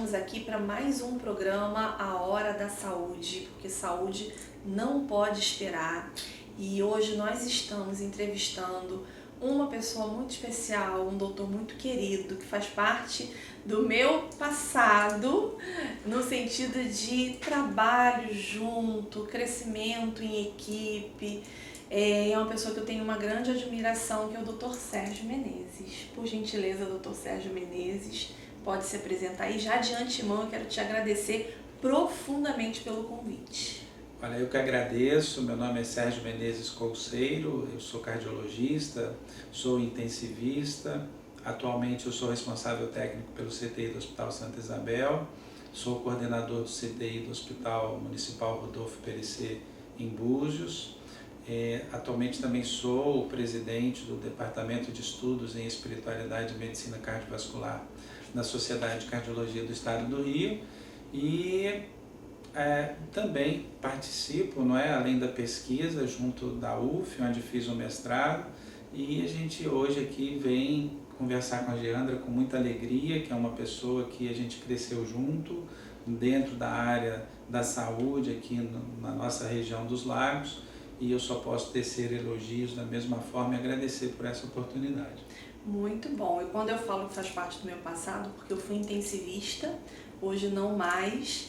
estamos aqui para mais um programa A Hora da Saúde, porque saúde não pode esperar. E hoje nós estamos entrevistando uma pessoa muito especial, um doutor muito querido, que faz parte do meu passado, no sentido de trabalho junto, crescimento em equipe. É uma pessoa que eu tenho uma grande admiração, que é o Dr. Sérgio Menezes. Por gentileza, Dr. Sérgio Menezes, pode se apresentar aí. Já de antemão eu quero te agradecer profundamente pelo convite. Olha, eu que agradeço. Meu nome é Sérgio Menezes Couceiro, eu sou cardiologista, sou intensivista. Atualmente eu sou responsável técnico pelo CTI do Hospital Santa Isabel, sou coordenador do CTI do Hospital Municipal Rodolfo Péricê em Búzios. Atualmente também sou o presidente do Departamento de Estudos em Espiritualidade e Medicina Cardiovascular da Sociedade de Cardiologia do Estado do Rio e também participo, além da pesquisa, junto da UF, onde fiz o mestrado, e a gente hoje aqui vem conversar com a Geandra com muita alegria, que é uma pessoa que a gente cresceu junto dentro da área da saúde aqui na nossa região dos Lagos, e eu só posso tecer elogios da mesma forma e agradecer por essa oportunidade. Muito bom. E quando eu falo que faz parte do meu passado, porque eu fui intensivista, hoje não mais.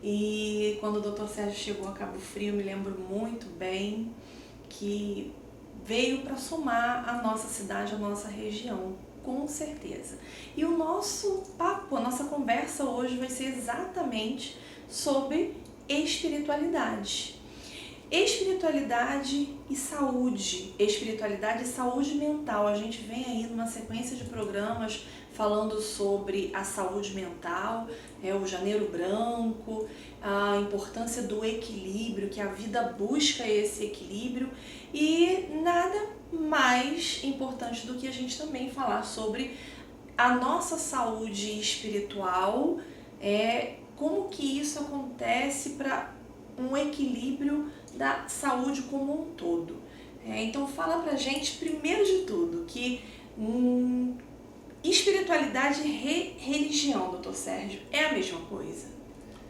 E quando o Dr. Sérgio chegou a Cabo Frio, eu me lembro muito bem que veio para somar a nossa cidade, a nossa região, com certeza. E o nosso papo, a nossa conversa hoje vai ser exatamente sobre espiritualidade. Espiritualidade e saúde mental. A gente vem aí numa sequência de programas falando sobre a saúde mental, o Janeiro Branco, a importância do equilíbrio, que a vida busca esse equilíbrio, e nada mais importante do que a gente também falar sobre a nossa saúde espiritual, como que isso acontece para um equilíbrio da saúde como um todo. Então fala pra gente, primeiro de tudo, que espiritualidade e religião, doutor Sérgio, é a mesma coisa?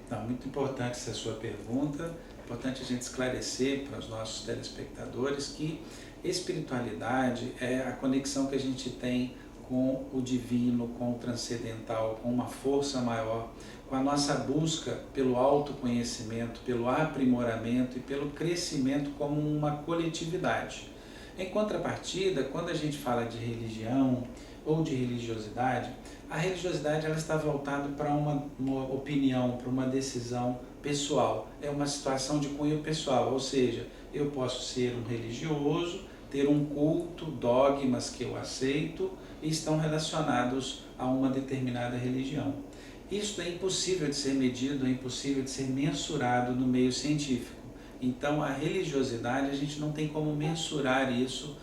Não, muito importante essa sua pergunta. Importante a gente esclarecer para os nossos telespectadores que espiritualidade é a conexão que a gente tem com o divino, com o transcendental, com uma força maior, com a nossa busca pelo autoconhecimento, pelo aprimoramento e pelo crescimento como uma coletividade. Em contrapartida, quando a gente fala de religião ou de religiosidade, a religiosidade ela está voltada para uma opinião, para uma decisão pessoal. É uma situação de cunho pessoal, ou seja, eu posso ser um religioso, ter um culto, dogmas que eu aceito e estão relacionados a uma determinada religião. Isso é impossível de ser medido, é impossível de ser mensurado no meio científico. Então, a religiosidade, a gente não tem como mensurar isso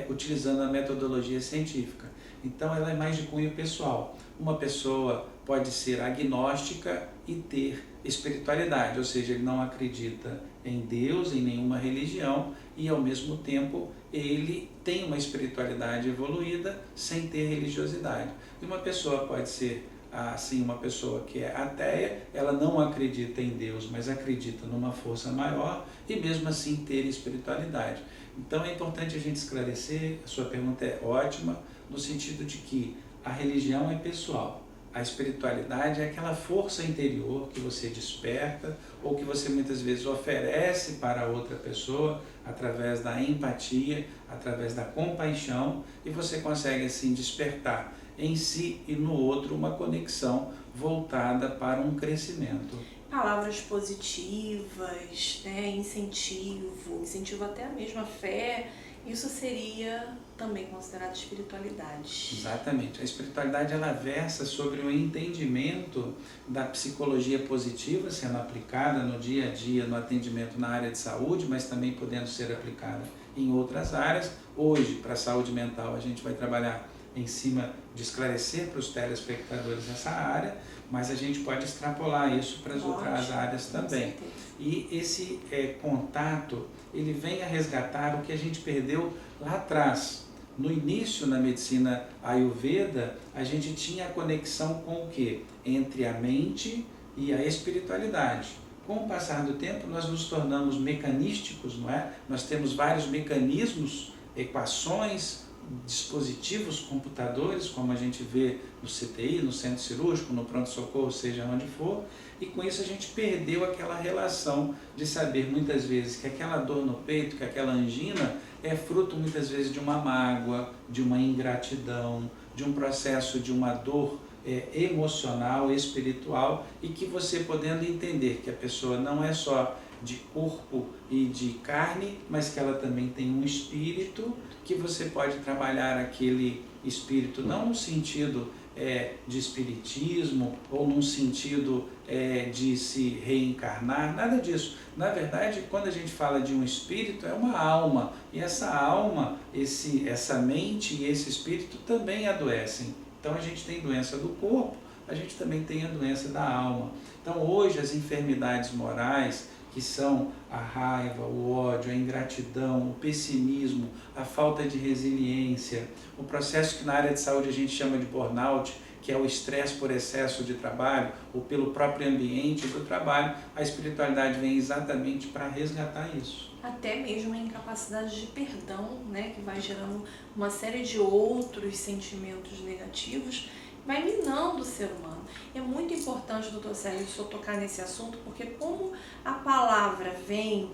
utilizando a metodologia científica. Então, ela é mais de cunho pessoal. Uma pessoa pode ser agnóstica e ter espiritualidade, ou seja, ele não acredita em Deus, em nenhuma religião, e ao mesmo tempo ele tem uma espiritualidade evoluída sem ter religiosidade. E uma pessoa pode ser assim, uma pessoa que é ateia, ela não acredita em Deus, mas acredita numa força maior e mesmo assim ter espiritualidade. Então é importante a gente esclarecer, a sua pergunta é ótima, no sentido de que a religião é pessoal, a espiritualidade é aquela força interior que você desperta ou que você muitas vezes oferece para outra pessoa através da empatia, através da compaixão, e você consegue assim despertar em si e no outro uma conexão voltada para um crescimento. Palavras positivas, incentivo até a mesma fé, isso seria também considerado espiritualidade. Exatamente. A espiritualidade ela versa sobre o entendimento da psicologia positiva sendo aplicada no dia a dia, no atendimento na área de saúde, mas também podendo ser aplicada em outras áreas. Hoje, para a saúde mental, a gente vai trabalhar em cima de esclarecer para os telespectadores essa área, mas a gente pode extrapolar isso para as outras áreas também. E esse contato, ele vem a resgatar o que a gente perdeu lá atrás. No início, na medicina Ayurveda, a gente tinha a conexão com o quê? entre a mente e a espiritualidade. Com o passar do tempo, nós nos tornamos mecanísticos, não é? Nós temos vários mecanismos, equações, dispositivos, computadores, como a gente vê no CTI, no centro cirúrgico, no pronto-socorro, seja onde for, e com isso a gente perdeu aquela relação de saber muitas vezes que aquela dor no peito, que aquela angina é fruto muitas vezes de uma mágoa, de uma ingratidão, de um processo de uma dor emocional, espiritual, e que você podendo entender que a pessoa não é só de corpo e de carne, mas que ela também tem um espírito, que você pode trabalhar aquele espírito não no sentido de espiritismo ou num sentido de se reencarnar, nada disso. Na verdade, quando a gente fala de um espírito, é uma alma, e essa alma, essa mente e esse espírito também adoecem. Então a gente tem doença do corpo, a gente também tem a doença da alma. Então hoje as enfermidades morais, que são a raiva, o ódio, a ingratidão, o pessimismo, a falta de resiliência, o processo que na área de saúde a gente chama de burnout, que é o estresse por excesso de trabalho ou pelo próprio ambiente do trabalho, a espiritualidade vem exatamente para resgatar isso. Até mesmo a incapacidade de perdão, né, que vai gerando uma série de outros sentimentos negativos, vai minando o ser humano. É muito importante, doutor Sérgio, o senhor tocar nesse assunto, porque como a palavra vem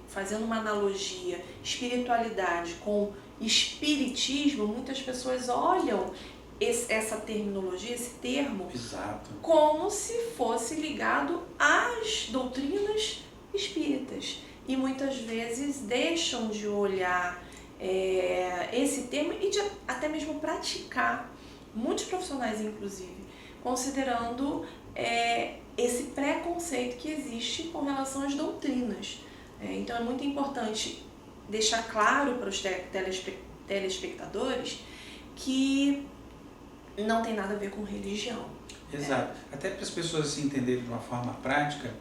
fazendo uma analogia, espiritualidade com espiritismo, muitas pessoas olham essa terminologia, esse termo, Exato, como se fosse ligado às doutrinas espíritas. E muitas vezes deixam de olhar esse termo e de até mesmo praticar, muitos profissionais inclusive, considerando esse preconceito que existe com relação às doutrinas. Então é muito importante deixar claro para os telespectadores que não tem nada a ver com religião. exato. Até para as pessoas se entenderem de uma forma prática,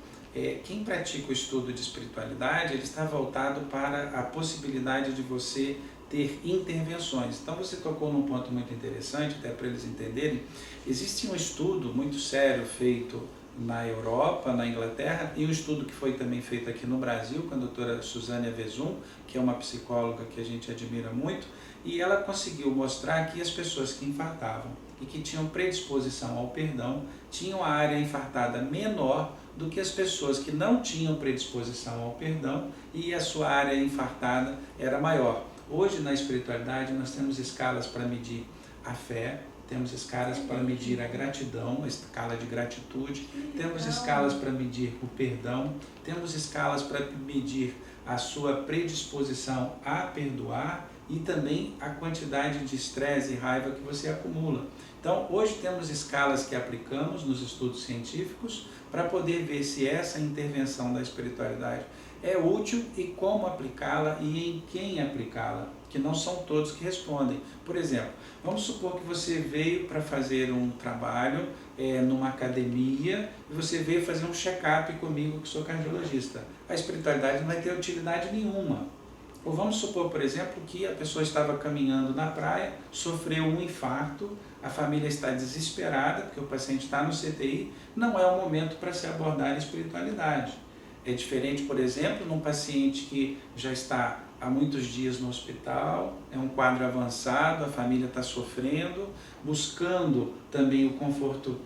quem pratica o estudo de espiritualidade, ele está voltado para a possibilidade de você ter intervenções. Então você tocou num ponto muito interessante, até para eles entenderem. Existe um estudo muito sério feito na Europa, na Inglaterra, e um estudo que foi também feito aqui no Brasil com a doutora Suzânia Vezum, que é uma psicóloga que a gente admira muito, e ela conseguiu mostrar que as pessoas que infartavam e que tinham predisposição ao perdão tinham a área infartada menor do que as pessoas que não tinham predisposição ao perdão e a sua área infartada era maior. Hoje na espiritualidade nós temos escalas para medir a fé, temos escalas para medir a gratidão, a escala de gratitude, temos escalas para medir o perdão, temos escalas para medir a sua predisposição a perdoar e também a quantidade de estresse e raiva que você acumula. Então, hoje temos escalas que aplicamos nos estudos científicos para poder ver se essa intervenção da espiritualidade é útil e como aplicá-la e em quem aplicá-la, que não são todos que respondem. Por exemplo, vamos supor que você veio para fazer um trabalho numa academia e você veio fazer um check-up comigo, que sou cardiologista. A espiritualidade não vai ter utilidade nenhuma. Ou vamos supor, por exemplo, que a pessoa estava caminhando na praia, sofreu um infarto, a família está desesperada, porque o paciente está no CTI, não é o momento para se abordar a espiritualidade. É diferente, por exemplo, num paciente que já está há muitos dias no hospital, é um quadro avançado, a família está sofrendo, buscando também o conforto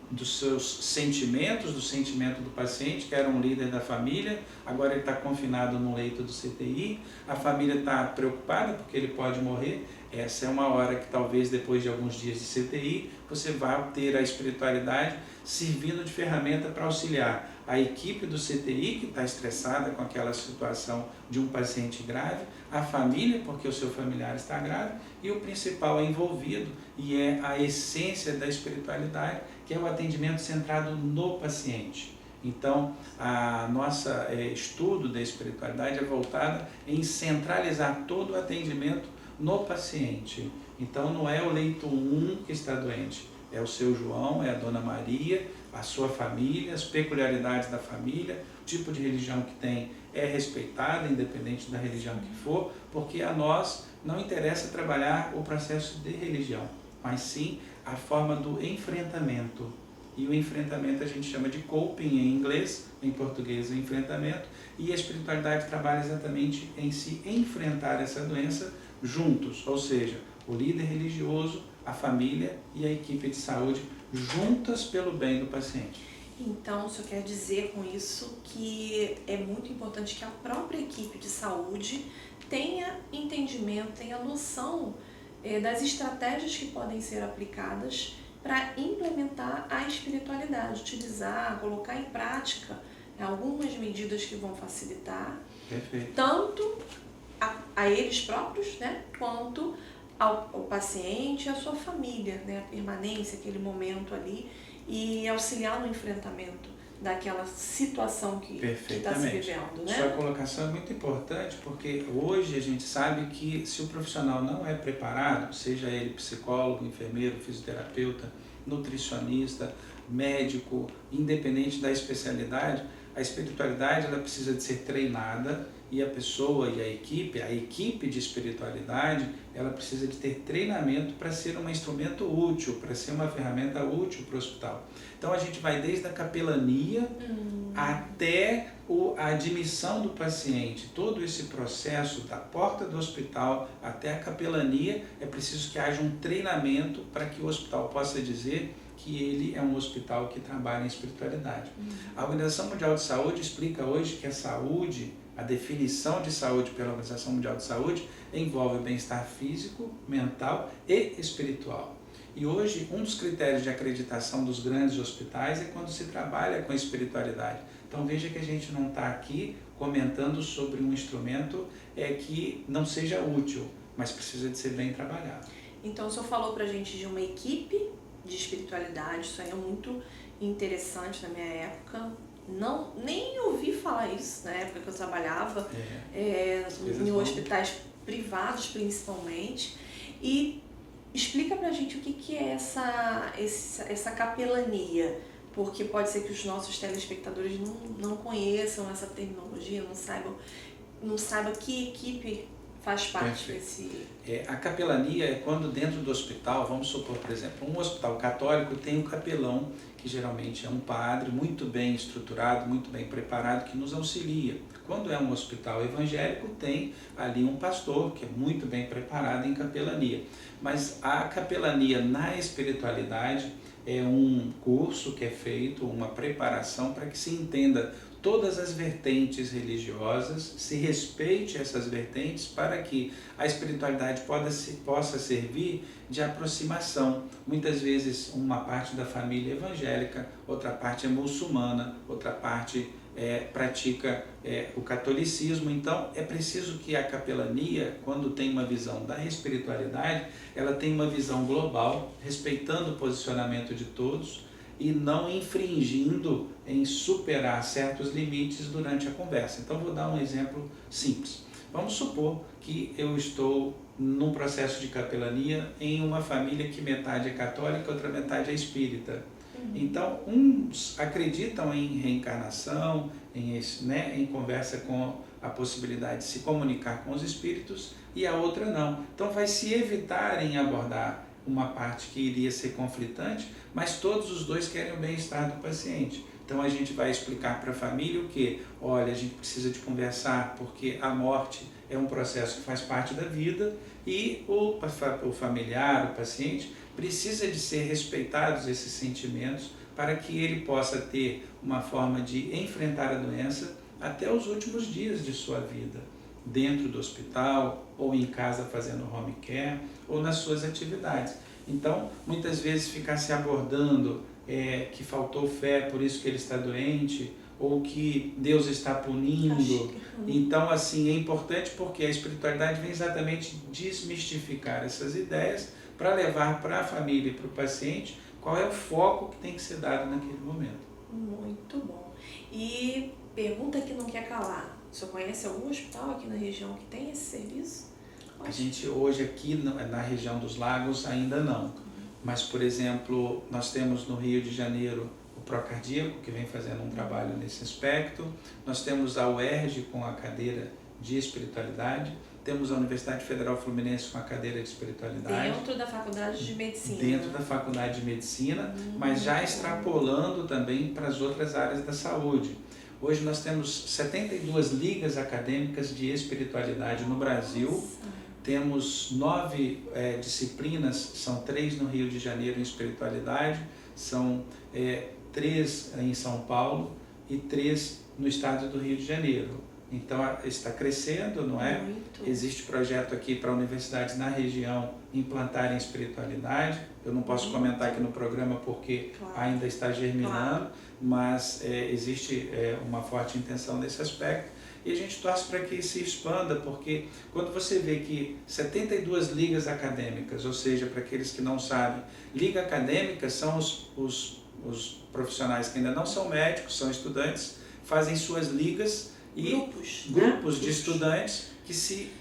dos seus sentimentos, do sentimento do paciente, que era um líder da família, agora ele está confinado no leito do CTI, a família está preocupada porque ele pode morrer. Essa é uma hora que talvez depois de alguns dias de CTI, você vá ter a espiritualidade servindo de ferramenta para auxiliar a equipe do CTI, que está estressada com aquela situação de um paciente grave, a família, porque o seu familiar está grave, e o principal envolvido, e é a essência da espiritualidade, que é o atendimento centrado no paciente. Então, a nossa estudo da espiritualidade é voltada em centralizar todo o atendimento no paciente. Então, não é o leito 1 que está doente, é o seu João, é a Dona Maria, a sua família, as peculiaridades da família, o tipo de religião que tem é respeitada, independente da religião que for, porque a nós não interessa trabalhar o processo de religião. mas sim a forma do enfrentamento. E o enfrentamento a gente chama de coping em inglês, em português o enfrentamento, e a espiritualidade trabalha exatamente em se enfrentar essa doença juntos, ou seja, o líder religioso, a família e a equipe de saúde juntas pelo bem do paciente. Então, o senhor quer dizer com isso que é muito importante que a própria equipe de saúde tenha entendimento, tenha noção das estratégias que podem ser aplicadas para implementar a espiritualidade, utilizar, colocar em prática algumas medidas que vão facilitar. Perfeito. Tanto a eles próprios, né, quanto ao paciente e à sua família, né, a permanência, aquele momento ali, e auxiliar no enfrentamento daquela situação que está se vivendo, né? Sua colocação é muito importante porque hoje a gente sabe que se o profissional não é preparado, seja ele psicólogo, enfermeiro, fisioterapeuta, nutricionista, médico, independente da especialidade, a espiritualidade ela precisa de ser treinada e a pessoa e a equipe de espiritualidade, ela precisa de ter treinamento para ser um instrumento útil, para ser uma ferramenta útil para o hospital. Então a gente vai desde a capelania até a admissão do paciente, todo esse processo da porta do hospital até a capelania, é preciso que haja um treinamento para que o hospital possa dizer que ele é um hospital que trabalha em espiritualidade. A Organização Mundial de Saúde explica hoje que a saúde, a definição de saúde pela Organização Mundial de Saúde envolve o bem-estar físico, mental e espiritual. E hoje, um dos critérios de acreditação dos grandes hospitais é quando se trabalha com a espiritualidade. Então veja que a gente não está aqui comentando sobre um instrumento que não seja útil, mas precisa de ser bem trabalhado. Então o senhor falou para a gente de uma equipe de espiritualidade, isso aí é muito interessante na minha época. Nem ouvi falar isso na época que eu trabalhava, em hospitais privados principalmente. E explica pra gente o que é essa capelania, porque pode ser que os nossos telespectadores não conheçam essa terminologia, não saibam que equipe faz parte desse... A capelania é quando dentro do hospital, vamos supor, por exemplo, um hospital católico tem um capelão, que geralmente é um padre muito bem estruturado, muito bem preparado, que nos auxilia. Quando é um hospital evangélico, tem ali um pastor, que é muito bem preparado em capelania. Mas a capelania na espiritualidade é um curso que é feito, uma preparação para que se entenda todas as vertentes religiosas, se respeite essas vertentes para que a espiritualidade possa servir de aproximação. Muitas vezes uma parte da família é evangélica, outra parte é muçulmana, outra parte pratica o catolicismo. Então é preciso que a capelania, quando tem uma visão da espiritualidade, ela tem uma visão global, respeitando o posicionamento de todos, e não infringindo em superar certos limites durante a conversa. Então vou dar um exemplo simples. Vamos supor que eu estou num processo de capelania em uma família que metade é católica, outra metade é espírita. Então uns acreditam em reencarnação, em conversa com a possibilidade de se comunicar com os espíritos, e a outra não. Então vai se evitar em abordar uma parte que iria ser conflitante, mas todos os dois querem o bem-estar do paciente. Então a gente vai explicar para a família o que? Olha, a gente precisa de conversar porque a morte é um processo que faz parte da vida e o familiar, o paciente, precisa de ser respeitados esses sentimentos para que ele possa ter uma forma de enfrentar a doença até os últimos dias de sua vida, dentro do hospital, ou em casa fazendo home care, ou nas suas atividades. Então, muitas vezes ficar se abordando que faltou fé, por isso que ele está doente, ou que Deus está punindo. Então, assim, é importante porque a espiritualidade vem exatamente desmistificar essas ideias para levar para a família e para o paciente qual é o foco que tem que ser dado naquele momento. Muito bom. E pergunta que não quer calar. O senhor conhece algum hospital aqui na região que tem esse serviço? A gente hoje aqui na região dos Lagos ainda não. Mas, por exemplo, nós temos no Rio de Janeiro o Procardíaco, que vem fazendo um trabalho nesse aspecto. Nós temos a UERJ com a cadeira de espiritualidade. Temos a Universidade Federal Fluminense com a cadeira de espiritualidade. Dentro da Faculdade de Medicina. Dentro da Faculdade de Medicina, mas já extrapolando também para as outras áreas da saúde. Hoje nós temos 72 ligas acadêmicas de espiritualidade no Brasil. Nossa. Temos 9 disciplinas, são 3 no Rio de Janeiro em espiritualidade, são 3 em São Paulo e 3 no estado do Rio de Janeiro. Então está crescendo, não é? Muito. Existe projeto aqui para universidades na região implantarem espiritualidade. Eu não posso comentar aqui no programa porque ainda está germinando, mas existe uma forte intenção nesse aspecto. E a gente torce para que se expanda, porque quando você vê que 72 ligas acadêmicas, ou seja, para aqueles que não sabem, liga acadêmica são os profissionais que ainda não são médicos, são estudantes, fazem suas ligas e grupos de estudantes que se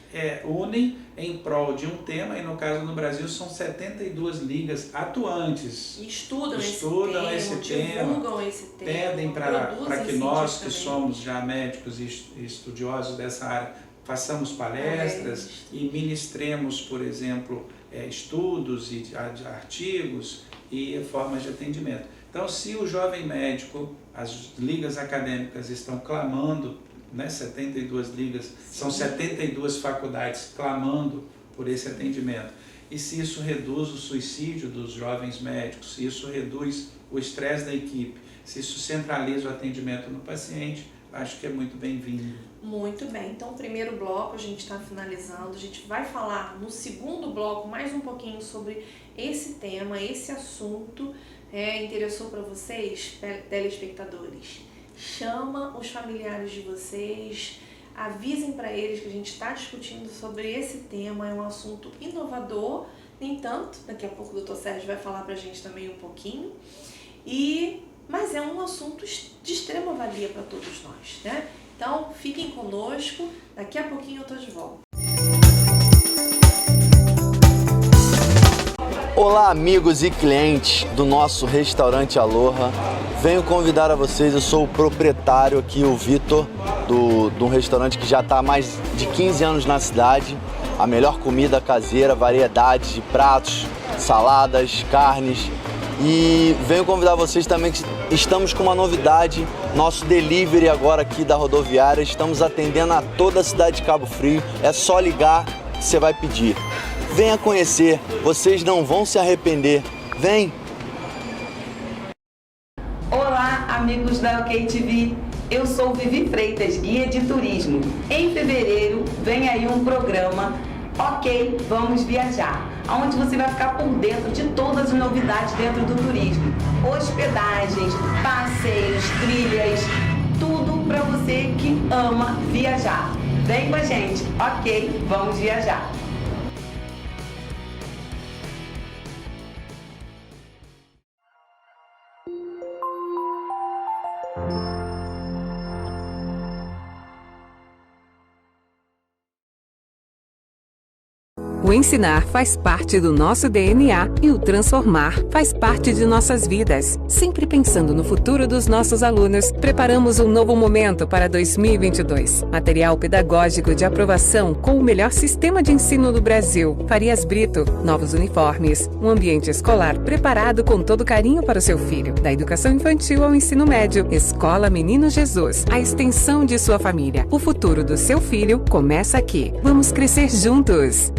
unem em prol de um tema, e no caso no Brasil são 72 ligas atuantes. E estudam esse tema, divulgam esse tema, pedem para que nós que somos já médicos e estudiosos dessa área façamos palestras e ministremos, por exemplo, estudos e artigos e formas de atendimento. Então, se o jovem médico, as ligas acadêmicas estão clamando, 72 ligas, são 72 faculdades clamando por esse atendimento. E se isso reduz o suicídio dos jovens médicos, se isso reduz o estresse da equipe, se isso centraliza o atendimento no paciente, acho que é muito bem-vindo. Muito bem, então o primeiro bloco a gente está finalizando, a gente vai falar no segundo bloco mais um pouquinho sobre esse tema, esse assunto. Interessou para vocês, telespectadores? Chama os familiares de vocês, avisem para eles que a gente está discutindo sobre esse tema, é um assunto inovador, no entanto, daqui a pouco o Dr. Sérgio vai falar para a gente também um pouquinho, mas é um assunto de extrema valia para todos nós, né? Então, fiquem conosco, daqui a pouquinho eu estou de volta. Olá, amigos e clientes do nosso restaurante Aloha. Venho convidar a vocês, eu sou o proprietário aqui, o Vitor, de um restaurante que já está há mais de 15 anos na cidade. A melhor comida caseira, variedades de pratos, saladas, carnes. E venho convidar vocês também que estamos com uma novidade, nosso delivery agora aqui da rodoviária. Estamos atendendo a toda a cidade de Cabo Frio, é só ligar que você vai pedir. Venha conhecer, vocês não vão se arrepender. Vem! Olá, amigos da OK TV. Eu sou Vivi Freitas, guia de turismo. Em fevereiro vem aí um programa OK, Vamos Viajar, onde você vai ficar por dentro de todas as novidades dentro do turismo. Hospedagens, passeios, trilhas, tudo para você que ama viajar. Vem com a gente, OK, Vamos Viajar. O ensinar faz parte do nosso DNA e o transformar faz parte de nossas vidas. Sempre pensando no futuro dos nossos alunos, preparamos um novo momento para 2022. Material pedagógico de aprovação com o melhor sistema de ensino do Brasil. Farias Brito, novos uniformes, um ambiente escolar preparado com todo carinho para o seu filho. Da educação infantil ao ensino médio, Escola Menino Jesus, a extensão de sua família. O futuro do seu filho começa aqui. Vamos crescer juntos!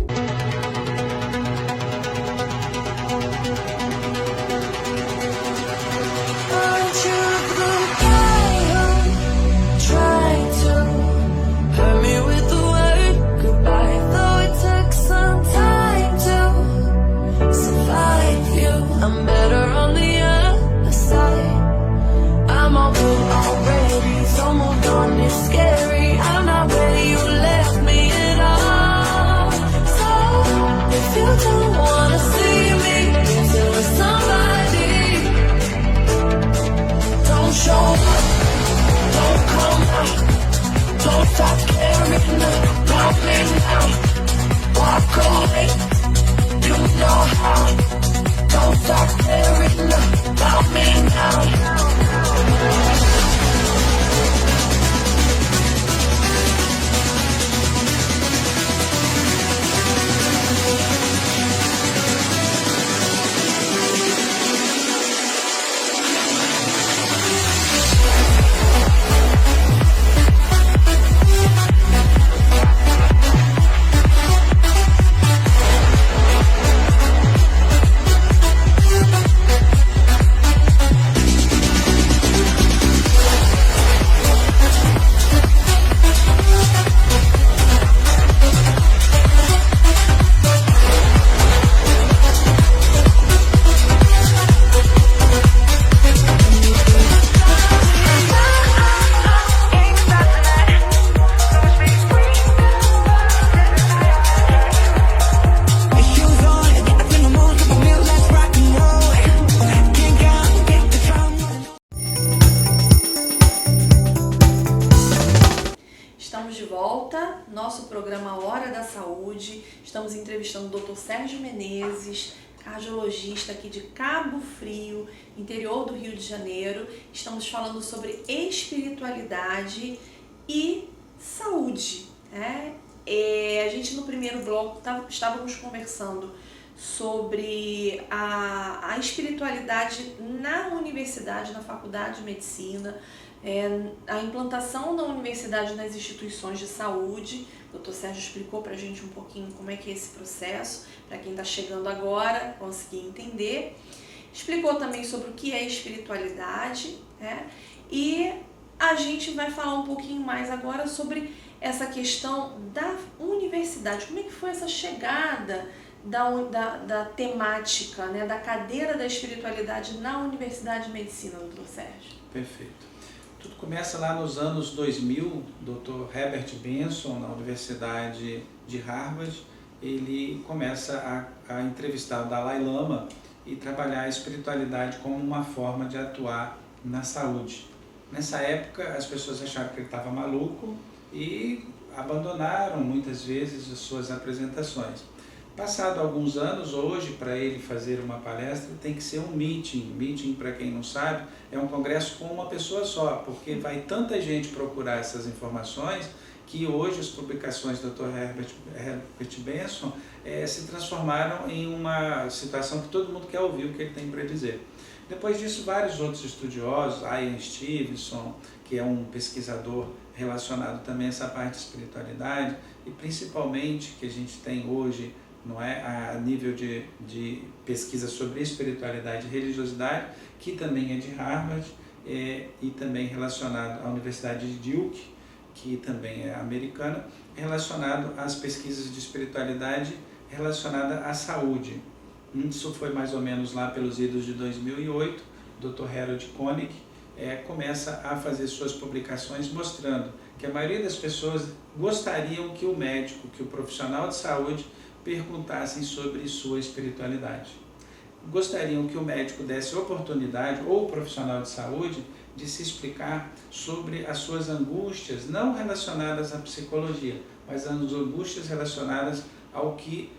volta, nosso programa Hora da Saúde. Estamos entrevistando o Dr. Sérgio Menezes, cardiologista aqui de Cabo Frio, interior do Rio de Janeiro. Estamos falando sobre espiritualidade e saúde, né? A gente no primeiro bloco estávamos conversando sobre a espiritualidade na universidade, na faculdade de medicina, a implantação da universidade nas instituições de saúde. O Dr. Sérgio explicou para a gente um pouquinho como é que é esse processo, para quem está chegando agora conseguir entender. Explicou também sobre o que é espiritualidade, né? E a gente vai falar um pouquinho mais agora sobre essa questão da universidade. Como é que foi essa chegada da temática, né, da cadeira da espiritualidade na Universidade de Medicina, doutor Sérgio? Perfeito. Tudo começa lá nos anos 2000, Dr. Herbert Benson, na Universidade de Harvard. Ele começa a entrevistar o Dalai Lama e trabalhar a espiritualidade como uma forma de atuar na saúde. Nessa época, as pessoas acharam que ele estava maluco e abandonaram muitas vezes as suas apresentações. Passado alguns anos, hoje, para ele fazer uma palestra, tem que ser um meeting. Meeting, para quem não sabe, é um congresso com uma pessoa só, porque vai tanta gente procurar essas informações que hoje as publicações do Dr. Herbert Benson se transformaram em uma situação que todo mundo quer ouvir o que ele tem para dizer. Depois disso, vários outros estudiosos, Ian Stevenson, que é um pesquisador relacionado também a essa parte de espiritualidade, e principalmente que a gente tem hoje, não é, a nível de pesquisa sobre espiritualidade e religiosidade, que também é de Harvard, e também relacionado à Universidade de Duke, que também é americana, relacionado às pesquisas de espiritualidade relacionada à saúde. Isso foi mais ou menos lá pelos idos de 2008, o Dr. Harold Koenig começa a fazer suas publicações mostrando que a maioria das pessoas gostariam que o médico, que o profissional de saúde perguntassem sobre sua espiritualidade. Gostariam que o médico desse oportunidade, ou o profissional de saúde, de se explicar sobre as suas angústias, não relacionadas à psicologia, mas as angústias relacionadas ao que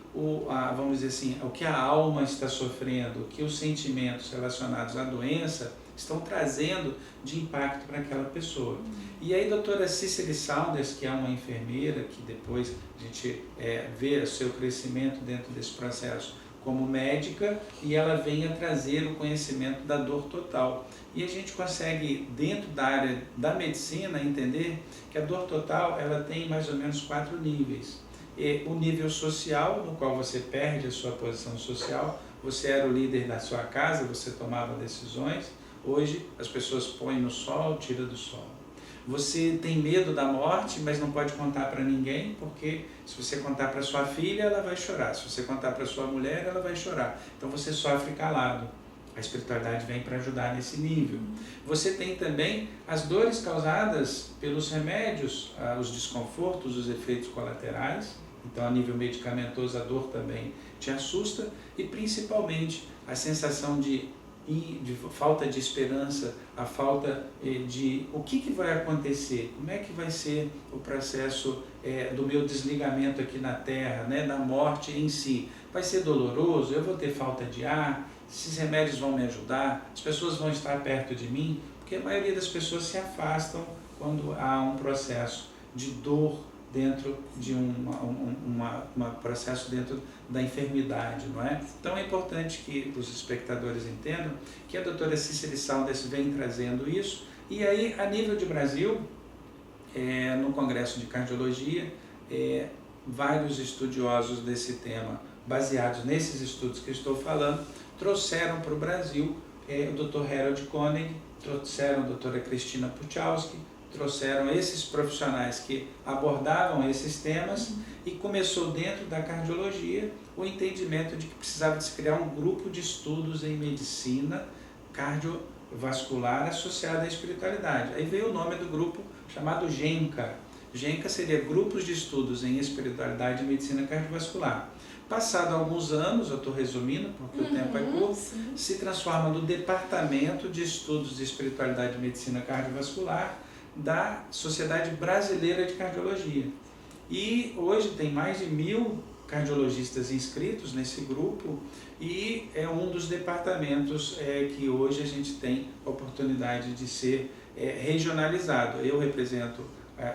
vamos dizer assim, ao que a alma está sofrendo, o que os sentimentos relacionados à doença estão trazendo de impacto para aquela pessoa. E aí a doutora Cicely Saunders, que é uma enfermeira, que depois a gente vê o seu crescimento dentro desse processo como médica, e ela vem a trazer o conhecimento da dor total. E a gente consegue, dentro da área da medicina, entender que a dor total ela tem mais ou menos 4 níveis. O nível social, no qual você perde a sua posição social, você era o líder da sua casa, você tomava decisões. Hoje as pessoas põem no sol, tira do sol. Você tem medo da morte, mas não pode contar para ninguém, porque se você contar para sua filha, ela vai chorar. Se você contar para sua mulher, ela vai chorar. Então você sofre calado. A espiritualidade vem para ajudar nesse nível. Você tem também as dores causadas pelos remédios, os desconfortos, os efeitos colaterais. Então, a nível medicamentoso, a dor também te assusta, e principalmente a sensação de falta de esperança, a falta de o que vai acontecer, como é que vai ser o processo do meu desligamento aqui na Terra, né, da morte em si. Vai ser doloroso, eu vou ter falta de ar, esses remédios vão me ajudar, as pessoas vão estar perto de mim, porque a maioria das pessoas se afastam quando há um processo de dor dentro de um processo dentro da enfermidade, não é? Então é importante que os espectadores entendam que a doutora Cicely Saunders vem trazendo isso, e aí a nível de Brasil, no Congresso de Cardiologia, vários estudiosos desse tema, baseados nesses estudos que eu estou falando, trouxeram para o Brasil o Dr. Harold Koenig, trouxeram a doutora Cristina Puchalski, trouxeram esses profissionais que abordavam esses temas, e começou dentro da cardiologia o entendimento de que precisava de se criar um grupo de estudos em medicina cardiovascular associado à espiritualidade. Aí veio o nome do grupo chamado GENCA. GENCA seria Grupos de Estudos em Espiritualidade e Medicina Cardiovascular. Passado alguns anos, eu estou resumindo porque o tempo é curto, se transforma no Departamento de Estudos de Espiritualidade e Medicina Cardiovascular, da Sociedade Brasileira de Cardiologia. E hoje tem mais de 1000 cardiologistas inscritos nesse grupo e é um dos departamentos que hoje a gente tem a oportunidade de ser regionalizado. Eu represento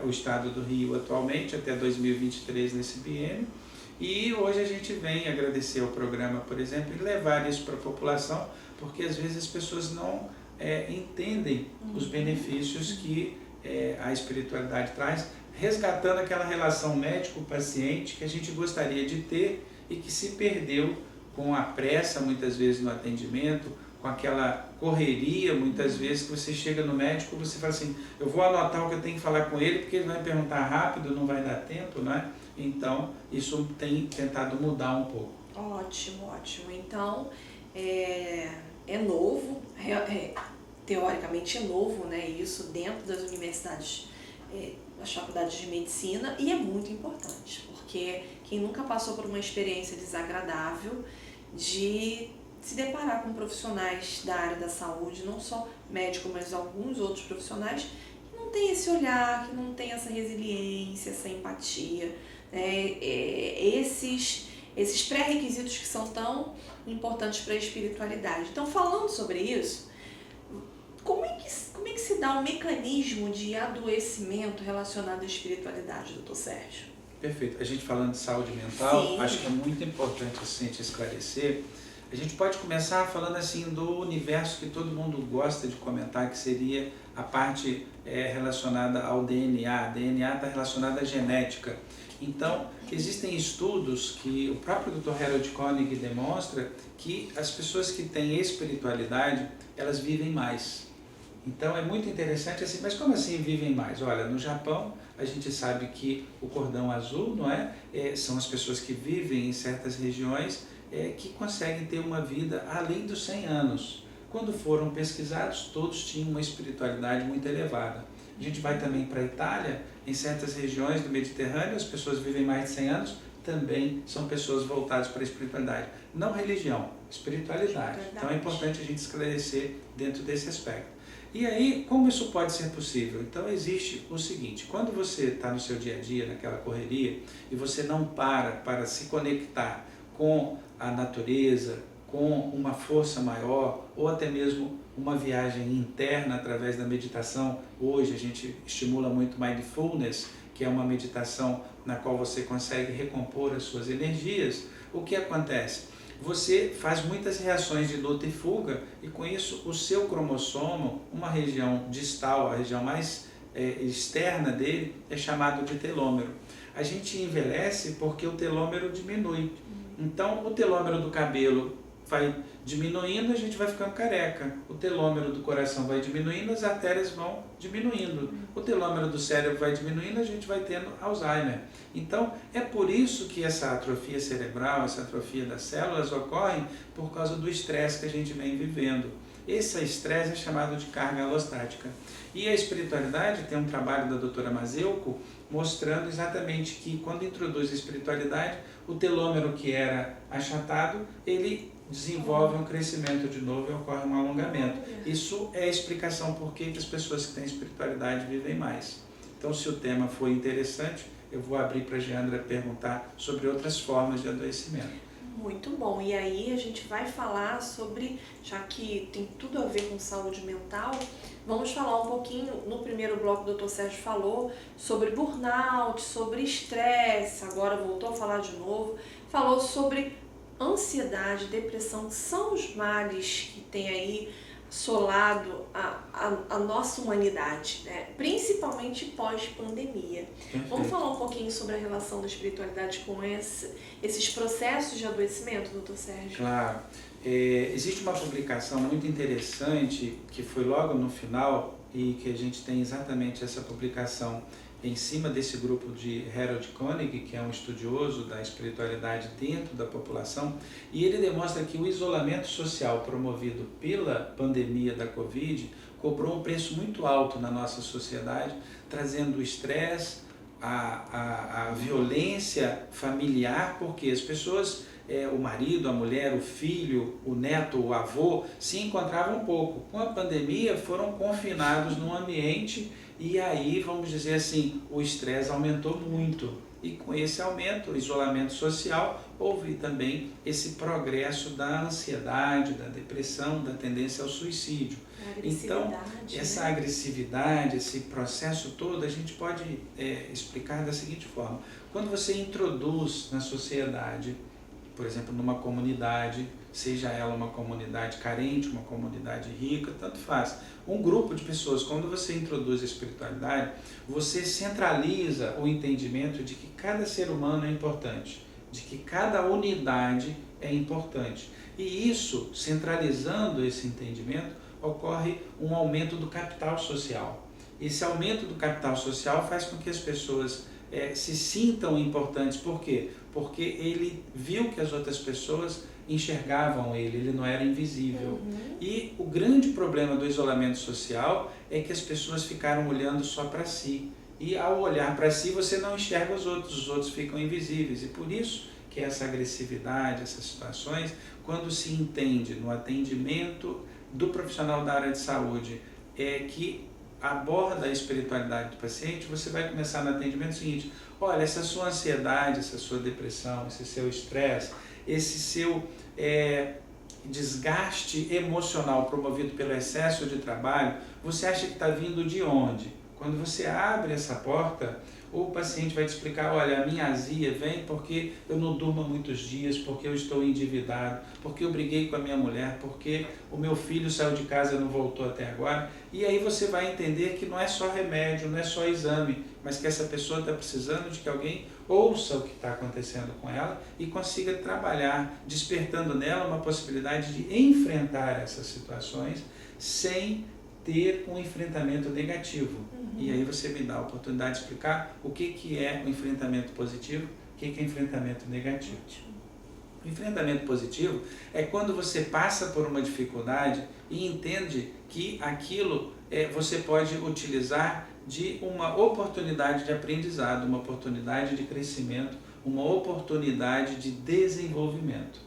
o estado do Rio atualmente, até 2023 nesse biênio, e hoje a gente vem agradecer ao programa, por exemplo, e levar isso para a população, porque às vezes as pessoas não entendem os benefícios que a espiritualidade traz, resgatando aquela relação médico-paciente que a gente gostaria de ter e que se perdeu com a pressa, muitas vezes, no atendimento, com aquela correria, muitas vezes, que você chega no médico, você fala assim, eu vou anotar o que eu tenho que falar com ele, porque ele vai me perguntar rápido, não vai dar tempo, não é? Então, isso tem tentado mudar um pouco. Ótimo, ótimo. Então, é novo, teoricamente é novo, né, isso dentro das universidades, das faculdades de medicina, e é muito importante, porque quem nunca passou por uma experiência desagradável de se deparar com profissionais da área da saúde, não só médico, mas alguns outros profissionais que não tem esse olhar, que não tem essa resiliência, essa empatia, né? Esses pré-requisitos que são tão importantes para a espiritualidade. Então, falando sobre isso, como é que se dá o mecanismo de adoecimento relacionado à espiritualidade, doutor Sérgio? Perfeito. A gente falando de saúde mental, Sim. Acho que é muito importante a gente esclarecer. A gente pode começar falando assim do universo que todo mundo gosta de comentar, que seria a parte relacionada ao DNA. A DNA está relacionada à genética. Então, existem estudos que o próprio Dr. Harold Koenig demonstra que as pessoas que têm espiritualidade, elas vivem mais. Então, é muito interessante assim, mas como assim vivem mais? Olha, no Japão, a gente sabe que o cordão azul, não é? São as pessoas que vivem em certas regiões que conseguem ter uma vida além dos 100 anos. Quando foram pesquisados, todos tinham uma espiritualidade muito elevada. A gente vai também para a Itália, em certas regiões do Mediterrâneo, as pessoas vivem mais de 100 anos, também são pessoas voltadas para a espiritualidade. Não religião, espiritualidade. Então é importante a gente esclarecer dentro desse aspecto. E aí, como isso pode ser possível? Então existe o seguinte, quando você está no seu dia a dia, naquela correria, e você não para se conectar com a natureza, com uma força maior, ou até mesmo uma viagem interna através da meditação. Hoje a gente estimula muito Mindfulness, que é uma meditação na qual você consegue recompor as suas energias. O que acontece? Você faz muitas reações de luta e fuga, e com isso o seu cromossomo, uma região distal, a região mais externa dele, é chamado de telômero. A gente envelhece porque o telômero diminui. Então, o telômero do cabelo vai diminuindo, a gente vai ficando careca. O telômero do coração vai diminuindo, as artérias vão diminuindo. O telômero do cérebro vai diminuindo, a gente vai tendo Alzheimer. Então, é por isso que essa atrofia cerebral, essa atrofia das células ocorre por causa do estresse que a gente vem vivendo. Esse estresse é chamado de carga alostática. E a espiritualidade tem um trabalho da doutora Mazeuco mostrando exatamente que quando introduz a espiritualidade, o telômero que era achatado, ele desenvolve um crescimento de novo e ocorre um alongamento. Isso é a explicação por que as pessoas que têm espiritualidade vivem mais. Então, se o tema foi interessante, eu vou abrir para a Geandra perguntar sobre outras formas de adoecimento. Muito bom. E aí a gente vai falar sobre, já que tem tudo a ver com saúde mental, vamos falar um pouquinho, no primeiro bloco o Dr. Sérgio falou sobre burnout, sobre estresse, agora voltou a falar de novo, falou sobre ansiedade, depressão, que são os males que tem aí assolado a nossa humanidade, né? Principalmente pós-pandemia. Vamos falar um pouquinho sobre a relação da espiritualidade com esses processos de adoecimento, doutor Sérgio? Claro. Existe uma publicação muito interessante que foi logo no final e que a gente tem exatamente essa publicação em cima desse grupo de Harold Koenig, que é um estudioso da espiritualidade dentro da população, e ele demonstra que o isolamento social promovido pela pandemia da Covid cobrou um preço muito alto na nossa sociedade, trazendo o estresse, a violência familiar, porque as pessoas, o marido, a mulher, o filho, o neto, o avô, se encontravam pouco. Com a pandemia foram confinados num ambiente E aí, vamos dizer assim, o estresse aumentou muito. E com esse aumento, o isolamento social, houve também esse progresso da ansiedade, da depressão, da tendência ao suicídio. Então, essa agressividade, esse processo todo, a gente pode explicar da seguinte forma. Quando você introduz na sociedade, por exemplo, numa comunidade, seja ela uma comunidade carente, uma comunidade rica, tanto faz. Um grupo de pessoas, quando você introduz a espiritualidade, você centraliza o entendimento de que cada ser humano é importante, de que cada unidade é importante. E isso, centralizando esse entendimento, ocorre um aumento do capital social. Esse aumento do capital social faz com que as pessoas se sintam importantes. Por quê? Porque ele viu que as outras pessoas enxergavam ele não era invisível. E o grande problema do isolamento social é que as pessoas ficaram olhando só para si. E ao olhar para si, você não enxerga os outros ficam invisíveis. E por isso que essa agressividade, essas situações, quando se entende no atendimento do profissional da área de saúde, que aborda a espiritualidade do paciente, você vai começar no atendimento seguinte: olha, essa sua ansiedade, essa sua depressão, esse seu estresse, esse seu desgaste emocional promovido pelo excesso de trabalho, você acha que está vindo de onde? Quando você abre essa porta, o paciente vai te explicar: olha, a minha azia vem porque eu não durmo muitos dias, porque eu estou endividado, porque eu briguei com a minha mulher, porque o meu filho saiu de casa e não voltou até agora. E aí você vai entender que não é só remédio, não é só exame, mas que essa pessoa está precisando de que alguém ouça o que está acontecendo com ela e consiga trabalhar, despertando nela uma possibilidade de enfrentar essas situações sem ter um enfrentamento negativo. E aí você me dá a oportunidade de explicar o que é o enfrentamento positivo, o que é enfrentamento negativo. O enfrentamento positivo é quando você passa por uma dificuldade e entende que aquilo você pode utilizar de uma oportunidade de aprendizado, uma oportunidade de crescimento, uma oportunidade de desenvolvimento.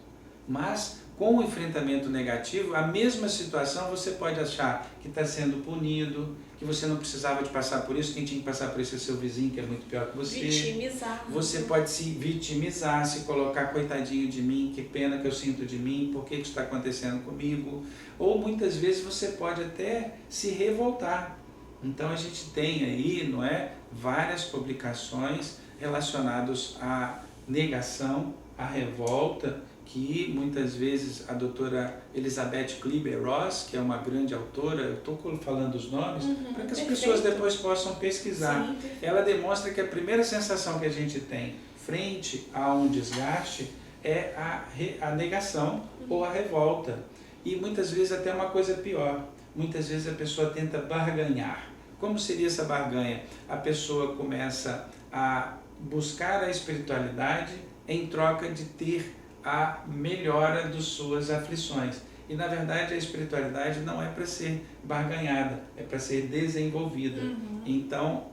Mas com o enfrentamento negativo, a mesma situação você pode achar que está sendo punido, que você não precisava de passar por isso, quem tinha que passar por isso é seu vizinho, que é muito pior que você. Vitimizar. Você pode se vitimizar, se colocar: coitadinho de mim, que pena que eu sinto de mim, por que isso está acontecendo comigo? Ou muitas vezes você pode até se revoltar. Então a gente tem aí, não é, várias publicações relacionadas à negação, à revolta, que muitas vezes a doutora Elizabeth Kübler-Ross, que é uma grande autora, eu estou falando os nomes, para que as pessoas depois possam pesquisar. Sim, ela demonstra que a primeira sensação que a gente tem frente a um desgaste é a negação ou a revolta. E muitas vezes até uma coisa pior, muitas vezes a pessoa tenta barganhar. Como seria essa barganha? A pessoa começa a buscar a espiritualidade em troca de ter a melhora das suas aflições. E na verdade a espiritualidade não é para ser barganhada, é para ser desenvolvida. Então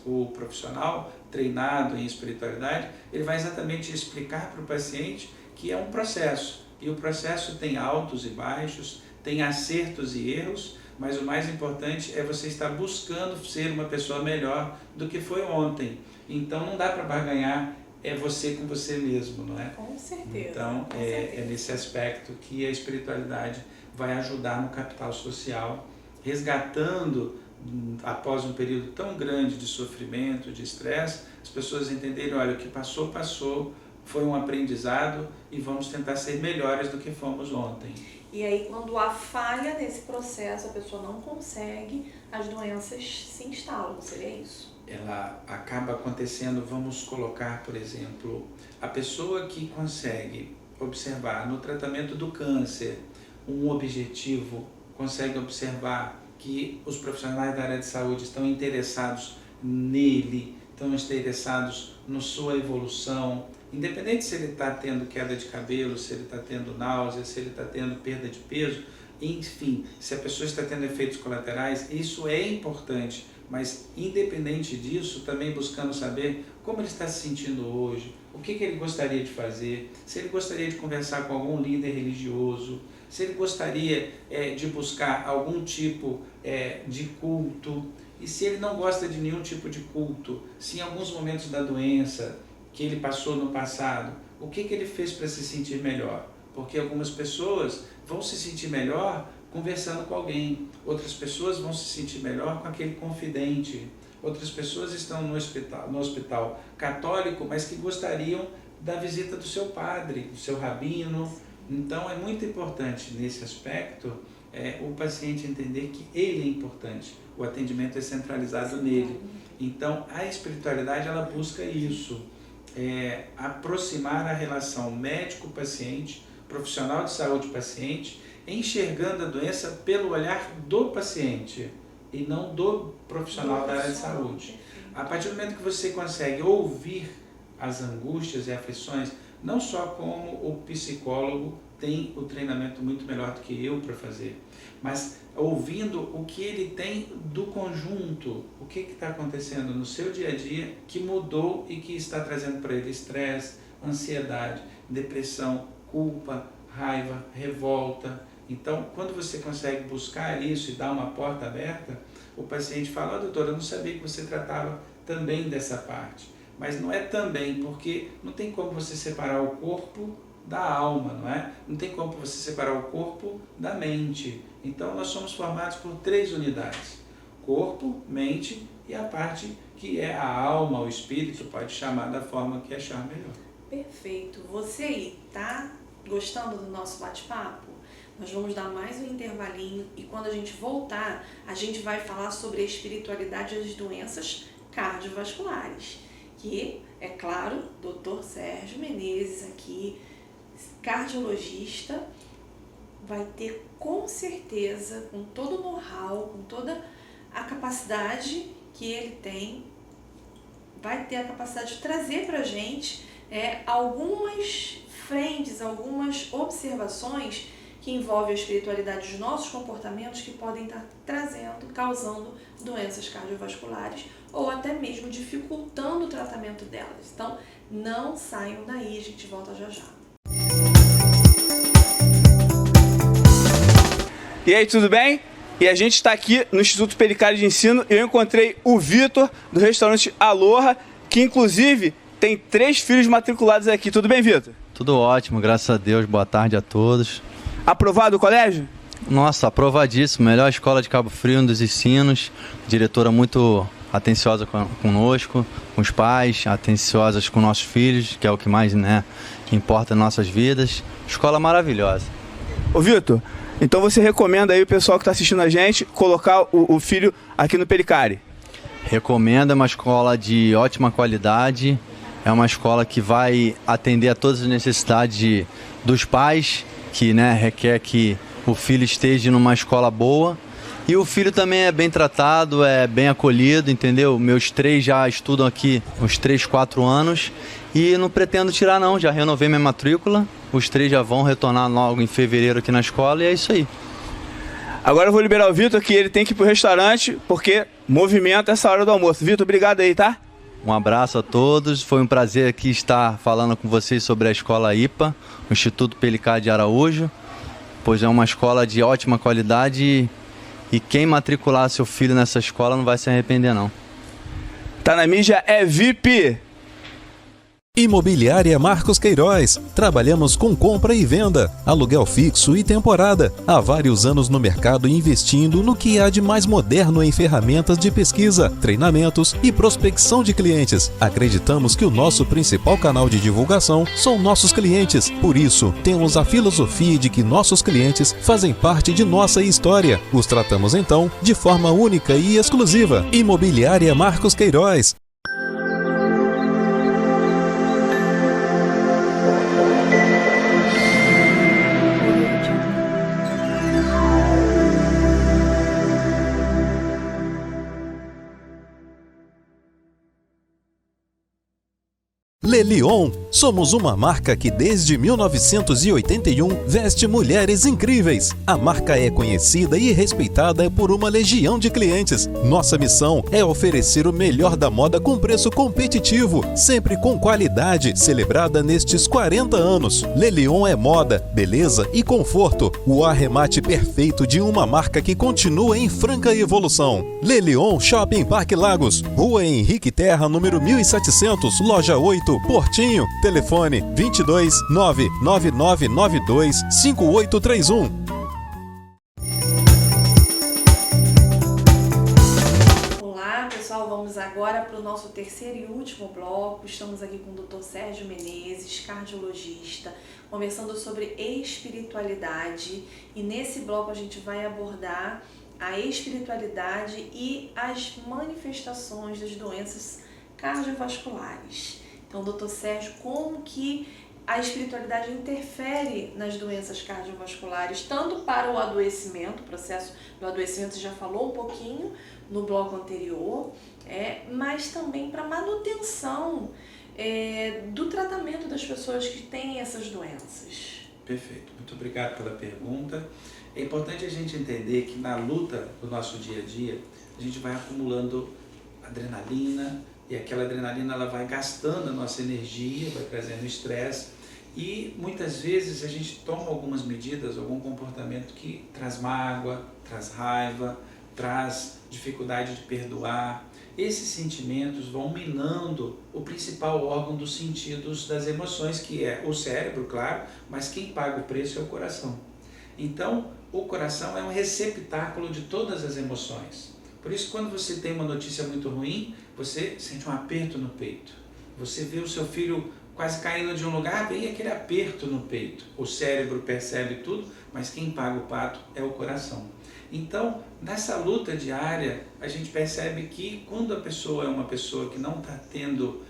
o profissional treinado em espiritualidade, ele vai exatamente explicar para o paciente que é um processo. E o processo tem altos e baixos, tem acertos e erros, mas o mais importante é você estar buscando ser uma pessoa melhor do que foi ontem. Então não dá para barganhar, é você com você mesmo, não é? Com certeza. Então é nesse aspecto que a espiritualidade vai ajudar no capital social, resgatando, após um período tão grande de sofrimento, de estresse, as pessoas entenderem: olha, o que passou, passou, foi um aprendizado e vamos tentar ser melhores do que fomos ontem. E aí, quando há falha nesse processo, a pessoa não consegue, as doenças se instalam, seria isso? Ela acaba acontecendo, vamos colocar, por exemplo, a pessoa que consegue observar no tratamento do câncer um objetivo, consegue observar que os profissionais da área de saúde estão interessados nele, estão interessados na sua evolução, independente se ele está tendo queda de cabelo, se ele está tendo náusea, se ele está tendo perda de peso, enfim, se a pessoa está tendo efeitos colaterais, isso é importante, mas independente disso, também buscando saber como ele está se sentindo hoje, o que ele gostaria de fazer, se ele gostaria de conversar com algum líder religioso, se ele gostaria de buscar algum tipo de culto. E se ele não gosta de nenhum tipo de culto, se em alguns momentos da doença que ele passou no passado, o que ele fez para se sentir melhor? Porque algumas pessoas vão se sentir melhor conversando com alguém, outras pessoas vão se sentir melhor com aquele confidente, outras pessoas estão no hospital católico, mas que gostariam da visita do seu padre, do seu rabino. Então é muito importante nesse aspecto o paciente entender que ele é importante, o atendimento é centralizado nele. Então a espiritualidade ela busca isso, aproximar a relação médico-paciente, profissional de saúde-paciente, enxergando a doença pelo olhar do paciente e não do profissional da área de saúde. A partir do momento que você consegue ouvir as angústias e aflições, não só como o psicólogo tem o treinamento muito melhor do que eu para fazer, mas ouvindo o que ele tem do conjunto, o que está acontecendo no seu dia a dia que mudou e que está trazendo para ele estresse, ansiedade, depressão, culpa, raiva, revolta. Então, quando você consegue buscar isso e dar uma porta aberta, o paciente fala: doutor, eu não sabia que você tratava também dessa parte. Mas não é também, porque não tem como você separar o corpo da alma, não é? Não tem como você separar o corpo da mente. Então, nós somos formados por 3 unidades: corpo, mente e a parte que é a alma, o espírito, pode chamar da forma que achar melhor. Perfeito. Você aí, tá gostando do nosso bate-papo? Nós vamos dar mais um intervalinho e quando a gente voltar, a gente vai falar sobre a espiritualidade das doenças cardiovasculares, que, é claro, Dr. Sérgio Menezes aqui, cardiologista, vai ter com certeza, com todo o know-how, com toda a capacidade que ele tem, vai ter a capacidade de trazer para a gente algumas frentes, algumas observações que envolvem a espiritualidade dos nossos comportamentos que podem estar causando doenças cardiovasculares ou até mesmo dificultando o tratamento delas. Então, não saiam daí, a gente volta já já. E aí, tudo bem? E a gente está aqui no Instituto Pelicari de Ensino e eu encontrei o Vitor, do restaurante Aloha, que inclusive tem 3 filhos matriculados aqui. Tudo bem, Vitor? Tudo ótimo, graças a Deus. Boa tarde a todos. Aprovado o colégio? Nossa, aprovadíssimo. Melhor escola de Cabo Frio, um dos ensinos. Diretora muito atenciosa conosco, com os pais, atenciosas com nossos filhos, que é o que mais, importa em nossas vidas. Escola maravilhosa. Ô, Vitor, então você recomenda aí o pessoal que está assistindo a gente colocar o filho aqui no Pelicari? Recomendo, é uma escola de ótima qualidade. É uma escola que vai atender a todas as necessidades dos pais, que requer que o filho esteja numa escola boa. E o filho também é bem tratado, é bem acolhido, entendeu? Meus 3 já estudam aqui uns 3, 4 anos e não pretendo tirar não, já renovei minha matrícula. Os 3 já vão retornar logo em fevereiro aqui na escola e é isso aí. Agora eu vou liberar o Vitor, que ele tem que ir pro restaurante, porque movimenta essa hora do almoço. Vitor, obrigado aí, tá? Um abraço a todos, foi um prazer aqui estar falando com vocês sobre a Escola IPA, o Instituto Pelicari de Araújo, pois é uma escola de ótima qualidade e quem matricular seu filho nessa escola não vai se arrepender não. Tá na mídia, é VIP! Imobiliária Marcos Queiroz. Trabalhamos com compra e venda, aluguel fixo e temporada. Há vários anos no mercado investindo no que há de mais moderno em ferramentas de pesquisa, treinamentos e prospecção de clientes. Acreditamos que o nosso principal canal de divulgação são nossos clientes. Por isso, temos a filosofia de que nossos clientes fazem parte de nossa história. Os tratamos então de forma única e exclusiva. Imobiliária Marcos Queiroz. Lelion. Somos uma marca que desde 1981 veste mulheres incríveis. A marca é conhecida e respeitada por uma legião de clientes. Nossa missão é oferecer o melhor da moda com preço competitivo, sempre com qualidade, celebrada nestes 40 anos. Lelion é moda, beleza e conforto. O arremate perfeito de uma marca que continua em franca evolução. Lelion Shopping Parque Lagos, Rua Henrique Terra, número 1700, loja 8, Portinho. Telefone 22 99992 5831. Olá pessoal, vamos agora para o nosso terceiro e último bloco. Estamos aqui com o Dr. Sérgio Menezes, cardiologista, conversando sobre espiritualidade, e nesse bloco a gente vai abordar a espiritualidade e as manifestações das doenças cardiovasculares. Então, doutor Sérgio, como que a espiritualidade interfere nas doenças cardiovasculares, tanto para o adoecimento, o processo do adoecimento, você já falou um pouquinho no bloco anterior, mas também para a manutenção do tratamento das pessoas que têm essas doenças? Perfeito, muito obrigado pela pergunta. É importante a gente entender que na luta do nosso dia a dia, a gente vai acumulando adrenalina, e aquela adrenalina ela vai gastando a nossa energia, vai trazendo estresse, e muitas vezes a gente toma algumas medidas, algum comportamento que traz mágoa, traz raiva, traz dificuldade de perdoar. Esses sentimentos vão minando o principal órgão dos sentidos das emoções, que é o cérebro, claro, mas quem paga o preço é o coração. Então, o coração é um receptáculo de todas as emoções. Por isso, quando você tem uma notícia muito ruim, você sente um aperto no peito. Você vê o seu filho quase caindo de um lugar, vem aquele aperto no peito. O cérebro percebe tudo, mas quem paga o pato é o coração. Então, nessa luta diária, a gente percebe que quando a pessoa é uma pessoa que não está tendo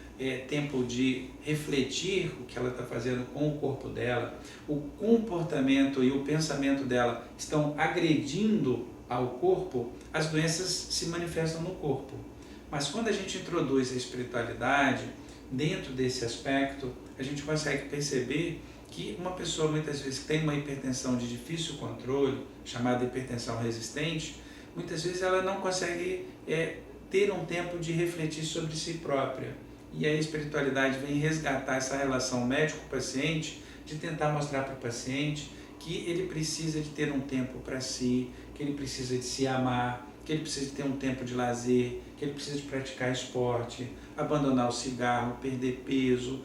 tempo de refletir o que ela está fazendo com o corpo dela, o comportamento e o pensamento dela estão agredindo ao corpo, as doenças se manifestam no corpo. Mas quando a gente introduz a espiritualidade dentro desse aspecto, a gente consegue perceber que uma pessoa muitas vezes que tem uma hipertensão de difícil controle, chamada hipertensão resistente, muitas vezes ela não consegue ter um tempo de refletir sobre si própria. E a espiritualidade vem resgatar essa relação médico-paciente, de tentar mostrar para o paciente que ele precisa de ter um tempo para si, que ele precisa de se amar, que ele precisa de ter um tempo de lazer, que ele precisa de praticar esporte, abandonar o cigarro, perder peso,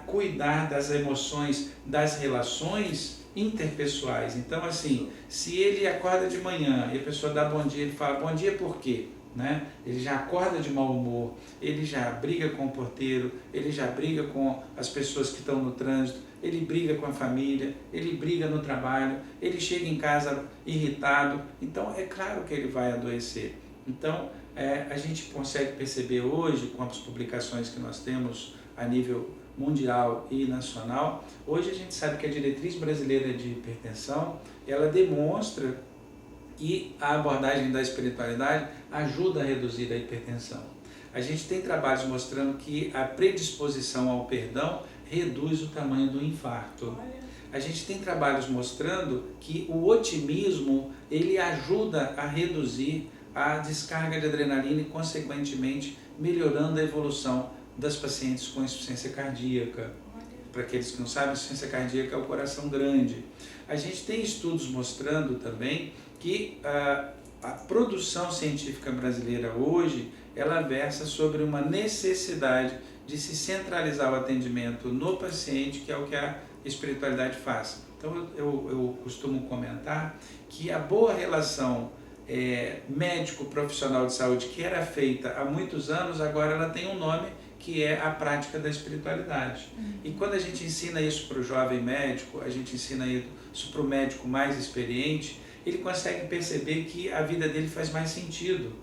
cuidar das emoções, das relações interpessoais. Então, assim, se ele acorda de manhã e a pessoa dá bom dia, ele fala bom dia por quê? Né? Ele já acorda de mau humor, ele já briga com o porteiro, ele já briga com as pessoas que estão no trânsito, ele briga com a família, ele briga no trabalho, ele chega em casa irritado, então é claro que ele vai adoecer. Então a gente consegue perceber hoje, com as publicações que nós temos a nível mundial e nacional, hoje a gente sabe que a diretriz brasileira de hipertensão, ela demonstra que a abordagem da espiritualidade ajuda a reduzir a hipertensão. A gente tem trabalhos mostrando que a predisposição ao perdão reduz o tamanho do infarto. A gente tem trabalhos mostrando que o otimismo ele ajuda a reduzir a descarga de adrenalina e, consequentemente, melhorando a evolução das pacientes com insuficiência cardíaca. Para aqueles que não sabem, insuficiência cardíaca é o coração grande. A gente tem estudos mostrando também que a produção científica brasileira hoje, ela versa sobre uma necessidade de se centralizar o atendimento no paciente, que é o que a espiritualidade faz. Então eu costumo comentar que a boa relação médico-profissional de saúde que era feita há muitos anos, agora ela tem um nome que é a prática da espiritualidade. E quando a gente ensina isso para o jovem médico, a gente ensina isso para o médico mais experiente, ele consegue perceber que a vida dele faz mais sentido,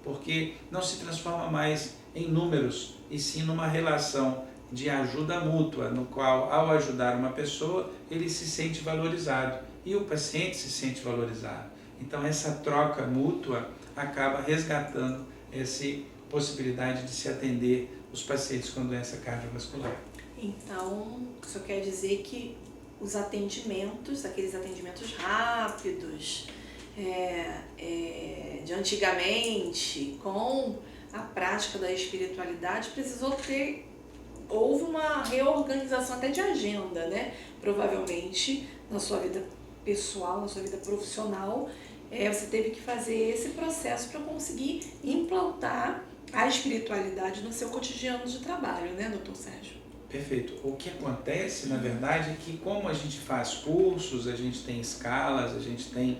porque não se transforma mais em números, e sim numa relação de ajuda mútua, no qual, ao ajudar uma pessoa, ele se sente valorizado e o paciente se sente valorizado. Então, essa troca mútua acaba resgatando esse possibilidade de se atender os pacientes com doença cardiovascular. Então, isso quer dizer que os atendimentos, aqueles atendimentos rápidos, de antigamente, com a prática da espiritualidade, houve uma reorganização até de agenda, né? Provavelmente, na sua vida pessoal, na sua vida profissional, você teve que fazer esse processo para conseguir implantar a espiritualidade no seu cotidiano de trabalho, né, doutor Sérgio? Perfeito. O que acontece, na verdade, é que como a gente faz cursos, a gente tem escalas, a gente tem...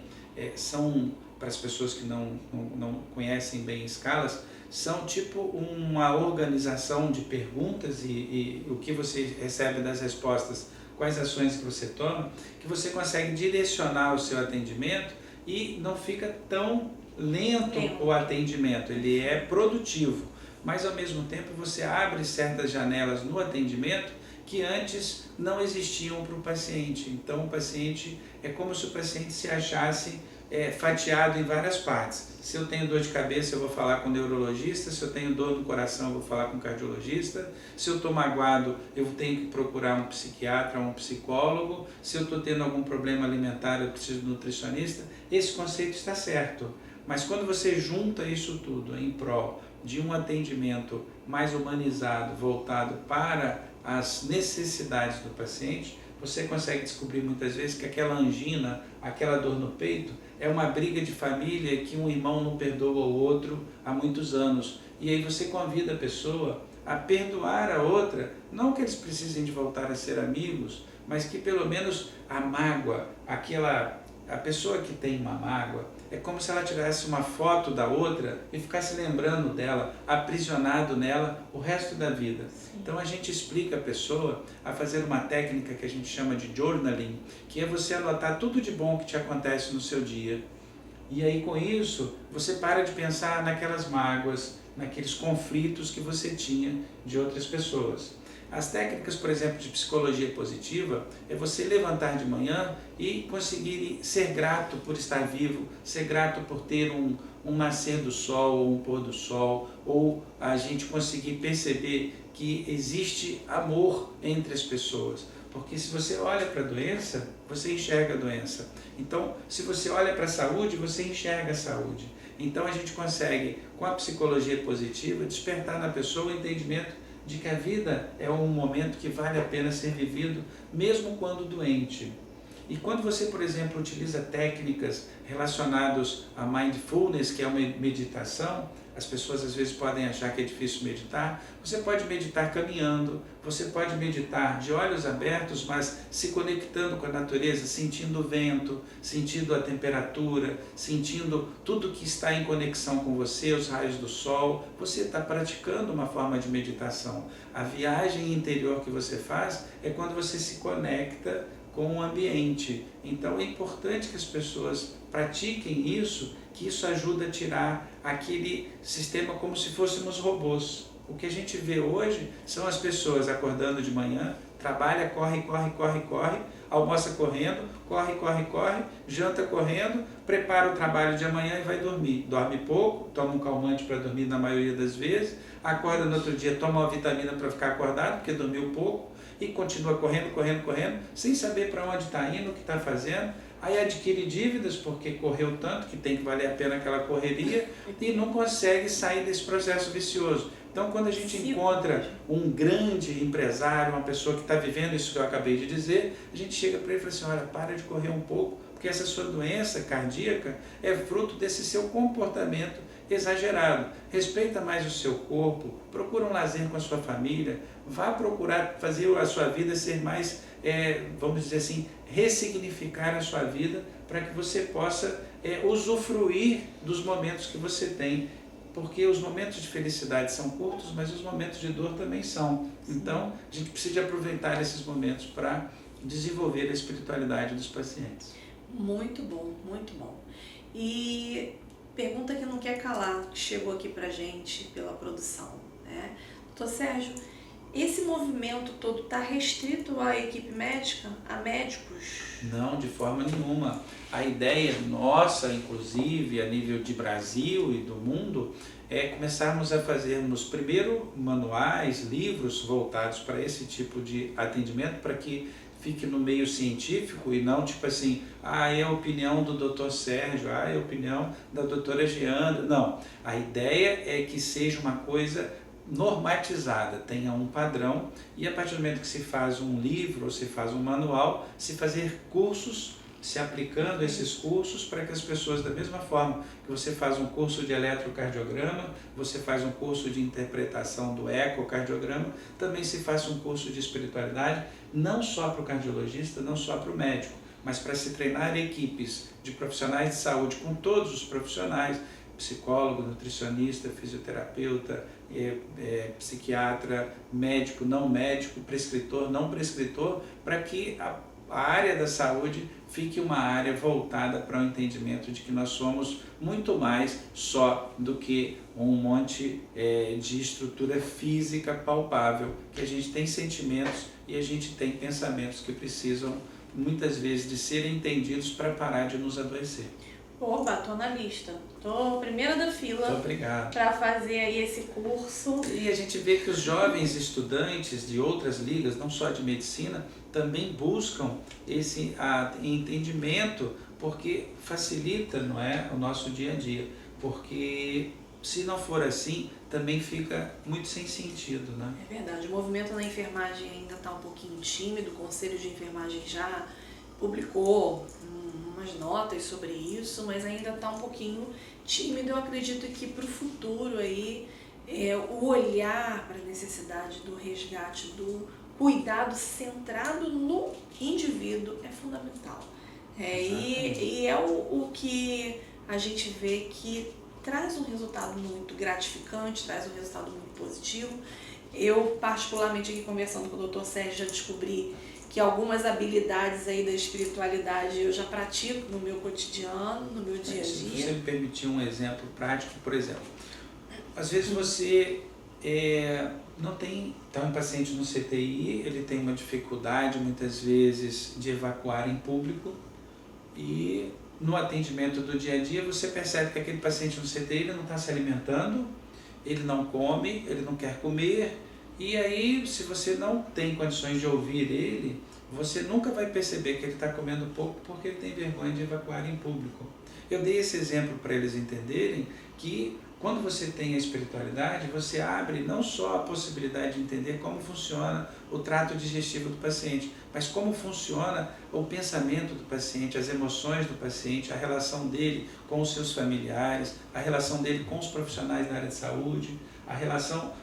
são, para as pessoas que não conhecem bem escalas, são tipo uma organização de perguntas e o que você recebe das respostas, quais ações que você toma, que você consegue direcionar o seu atendimento e não fica tão lento o atendimento, ele é produtivo. Mas ao mesmo tempo você abre certas janelas no atendimento que antes não existiam para o paciente. Então o paciente, é como se o paciente se achasse fatiado em várias partes. Se eu tenho dor de cabeça, eu vou falar com o neurologista. Se eu tenho dor no coração, eu vou falar com o cardiologista. Se eu estou magoado, eu tenho que procurar um psiquiatra, um psicólogo. Se eu estou tendo algum problema alimentar, eu preciso de um nutricionista. Esse conceito está certo. Mas quando você junta isso tudo em prol de um atendimento mais humanizado, voltado para as necessidades do paciente, você consegue descobrir muitas vezes que aquela angina, aquela dor no peito, é uma briga de família que um irmão não perdoa o outro há muitos anos. E aí você convida a pessoa a perdoar a outra, não que eles precisem de voltar a ser amigos, mas que pelo menos a mágoa, a pessoa que tem uma mágoa, é como se ela tivesse uma foto da outra e ficasse lembrando dela, aprisionado nela o resto da vida. Sim. Então a gente explica a pessoa a fazer uma técnica que a gente chama de journaling, que é você anotar tudo de bom que te acontece no seu dia. E aí com isso, você para de pensar naquelas mágoas, naqueles conflitos que você tinha de outras pessoas. As técnicas, por exemplo, de psicologia positiva, é você levantar de manhã e conseguir ser grato por estar vivo, ser grato por ter um nascer do sol ou um pôr do sol, ou a gente conseguir perceber que existe amor entre as pessoas. Porque se você olha para a doença, você enxerga a doença. Então, se você olha para a saúde, você enxerga a saúde. Então, a gente consegue, com a psicologia positiva, despertar na pessoa o entendimento de que a vida é um momento que vale a pena ser vivido, mesmo quando doente. E quando você, por exemplo, utiliza técnicas relacionadas a mindfulness, que é uma meditação, as pessoas às vezes podem achar que é difícil meditar, você pode meditar caminhando, você pode meditar de olhos abertos, mas se conectando com a natureza, sentindo o vento, sentindo a temperatura, sentindo tudo que está em conexão com você, os raios do sol. Você está praticando uma forma de meditação. A viagem interior que você faz é quando você se conecta com o ambiente. Então é importante que as pessoas pratiquem isso, que isso ajuda a tirar aquele sistema como se fôssemos robôs. O que a gente vê hoje são as pessoas acordando de manhã, trabalha, corre, almoça correndo, corre, janta correndo, prepara o trabalho de amanhã e vai dormir. Dorme pouco, toma um calmante para dormir na maioria das vezes, acorda no outro dia, toma uma vitamina para ficar acordado, porque dormiu pouco, e continua correndo, sem saber para onde está indo, o que está fazendo. Aí adquire dívidas porque correu tanto que tem que valer a pena aquela correria e não consegue sair desse processo vicioso. Então, quando a gente encontra um grande empresário, uma pessoa que está vivendo isso que eu acabei de dizer, a gente chega para ele e fala assim, olha, para de correr um pouco, porque essa sua doença cardíaca é fruto desse seu comportamento exagerado. Respeita mais o seu corpo, procura um lazer com a sua família, vá procurar fazer a sua vida ser mais, vamos dizer assim, ressignificar a sua vida para que você possa usufruir dos momentos que você tem. Porque os momentos de felicidade são curtos, mas os momentos de dor também são. Então, a gente precisa aproveitar esses momentos para desenvolver a espiritualidade dos pacientes. Muito bom, muito bom. E pergunta que não quer calar, que chegou aqui pra gente pela produção, né? Doutor Sérgio, esse movimento todo está restrito à equipe médica, a médicos? Não, de forma nenhuma. A ideia nossa, inclusive, a nível de Brasil e do mundo, é começarmos a fazermos primeiro manuais, livros voltados para esse tipo de atendimento, para que fique no meio científico e não tipo assim, é a opinião do Dr. Sérgio, é a opinião da doutora Gianda. Não, a ideia é que seja uma coisa normatizada, tenha um padrão, e a partir do momento que se faz um livro ou se faz um manual, se fazer cursos, se aplicando esses cursos para que as pessoas, da mesma forma que você faz um curso de eletrocardiograma, você faz um curso de interpretação do ecocardiograma, também se faça um curso de espiritualidade, não só para o cardiologista, não só para o médico, mas para se treinar equipes de profissionais de saúde com todos os profissionais, psicólogo, nutricionista, fisioterapeuta, psiquiatra, médico, não médico, prescritor, não prescritor, para que a área da saúde fique uma área voltada para o entendimento de que nós somos muito mais só do que um monte de estrutura física palpável, que a gente tem sentimentos e a gente tem pensamentos que precisam muitas vezes de serem entendidos para parar de nos adoecer. Opa, tô na lista. Tô primeira da fila para fazer aí esse curso. E a gente vê que os jovens estudantes de outras ligas, não só de medicina, também buscam esse entendimento, porque facilita, não é, o nosso dia a dia. Porque se não for assim, também fica muito sem sentido, né? É verdade. O movimento na enfermagem ainda está um pouquinho tímido. O Conselho de Enfermagem já publicou umas notas sobre isso, mas ainda está um pouquinho tímido. Eu acredito que para o futuro aí, o olhar para a necessidade do resgate, do cuidado centrado no indivíduo é fundamental. E é o que a gente vê que traz um resultado muito gratificante, traz um resultado muito positivo. Eu, particularmente, aqui conversando com o Dr. Sérgio, já descobri que algumas habilidades aí da espiritualidade eu já pratico no meu cotidiano, no meu dia a dia. Se você me permitir um exemplo prático, por exemplo, às vezes você não tem, está um paciente no CTI, ele tem uma dificuldade muitas vezes de evacuar em público, e no atendimento do dia a dia você percebe que aquele paciente no CTI ele não está se alimentando, ele não come, ele não quer comer. E aí, se você não tem condições de ouvir ele, você nunca vai perceber que ele está comendo pouco porque ele tem vergonha de evacuar em público. Eu dei esse exemplo para eles entenderem que quando você tem a espiritualidade, você abre não só a possibilidade de entender como funciona o trato digestivo do paciente, mas como funciona o pensamento do paciente, as emoções do paciente, a relação dele com os seus familiares, a relação dele com os profissionais da área de saúde, a relação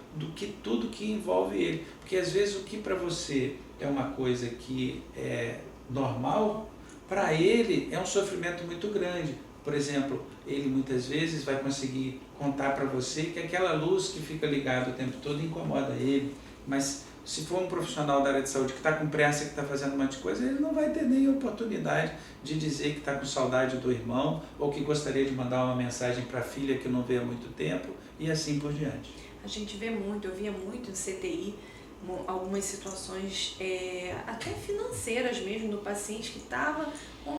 tudo que envolve ele. Porque às vezes o que para você é uma coisa que é normal, para ele é um sofrimento muito grande. Por exemplo, ele muitas vezes vai conseguir contar para você que aquela luz que fica ligada o tempo todo incomoda ele, mas se for um profissional da área de saúde que está com pressa, que está fazendo um monte de coisa, ele não vai ter nem oportunidade de dizer que está com saudade do irmão ou que gostaria de mandar uma mensagem para a filha que não vê há muito tempo e assim por diante. A gente vê muito, eu via muito em CTI, algumas situações até financeiras mesmo, do paciente que estava com